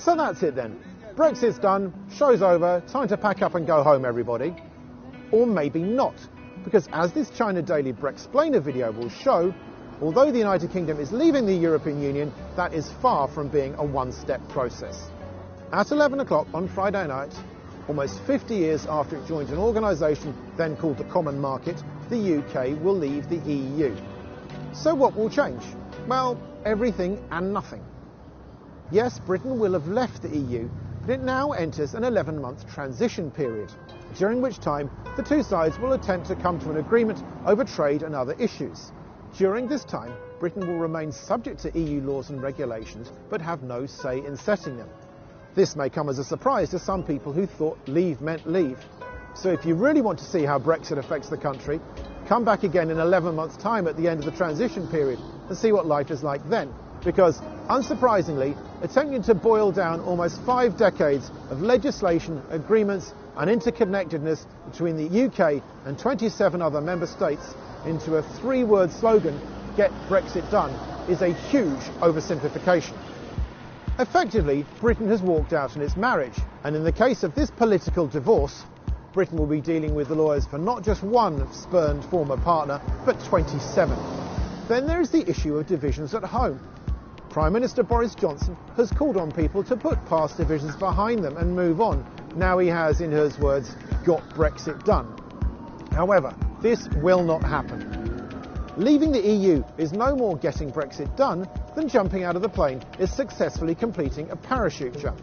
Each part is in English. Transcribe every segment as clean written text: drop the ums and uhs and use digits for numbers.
So that's it then. Brexit's done, show's over, time to pack up and go home, everybody. Or maybe not, because as this China Daily Brexplainer video will show, although the United Kingdom is leaving the European Union, that is far from being a one-step process. At 11 o'clock on Friday night, almost 50 years after it joined an organisation then called the Common Market, the UK will leave the EU. So what will change? Well, everything and nothing. Yes, Britain will have left the EU, but it now enters an 11-month transition period, during which time the two sides will attempt to come to an agreement over trade and other issues. During this time, Britain will remain subject to EU laws and regulations, but have no say in setting them. This may come as a surprise to some people who thought leave meant leave. So if you really want to see how Brexit affects the country, come back again in 11 months' time at the end of the transition period and see what life is like then. Because, unsurprisingly, attempting to boil down almost 5 decades of legislation, agreements and interconnectedness between the UK and 27 other member states into a 3-word slogan, "Get Brexit Done," is a huge oversimplification. Effectively, Britain has walked out on its marriage, and in the case of this political divorce, Britain will be dealing with the lawyers for not just one spurned former partner, but 27. Then there is the issue of divisions at home. Prime Minister Boris Johnson has called on people to put past divisions behind them and move on. Now he has, in his words, got Brexit done. However, this will not happen. Leaving the EU is no more getting Brexit done than jumping out of the plane is successfully completing a parachute jump.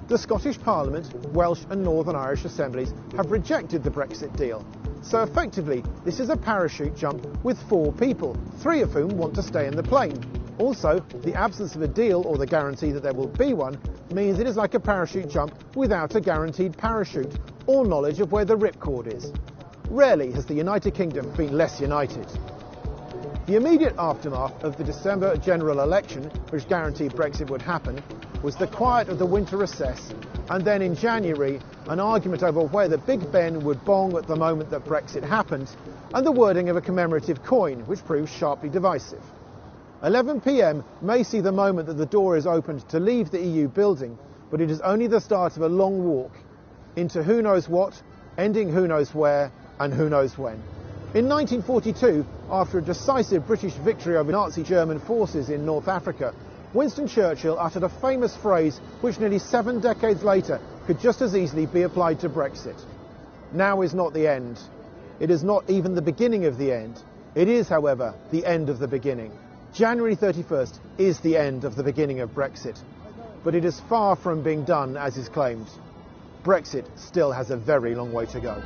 The Scottish Parliament, Welsh and Northern Irish Assemblies have rejected the Brexit deal. So effectively, this is a parachute jump with 4 people, 3 of whom want to stay in the plane. Also, the absence of a deal or the guarantee that there will be one means it is like a parachute jump without a guaranteed parachute or knowledge of where the ripcord is. Rarely has the United Kingdom been less united. The immediate aftermath of the December general election, which guaranteed Brexit would happen, was the quiet of the winter recess, and then in January, an argument over whether Big Ben would bong at the moment that Brexit happened, and the wording of a commemorative coin, which proved sharply divisive. 11 p.m. may see the moment that the door is opened to leave the EU building, but it is only the start of a long walk into who knows what, ending who knows where, and who knows when. In 1942, after a decisive British victory over Nazi German forces in North Africa, Winston Churchill uttered a famous phrase which nearly 7 decades later could just as easily be applied to Brexit. Now is not the end. It is not even the beginning of the end. It is, however, the end of the beginning. January 31st is the end of the beginning of Brexit, but it is far from being done as is claimed. Brexit still has a very long way to go.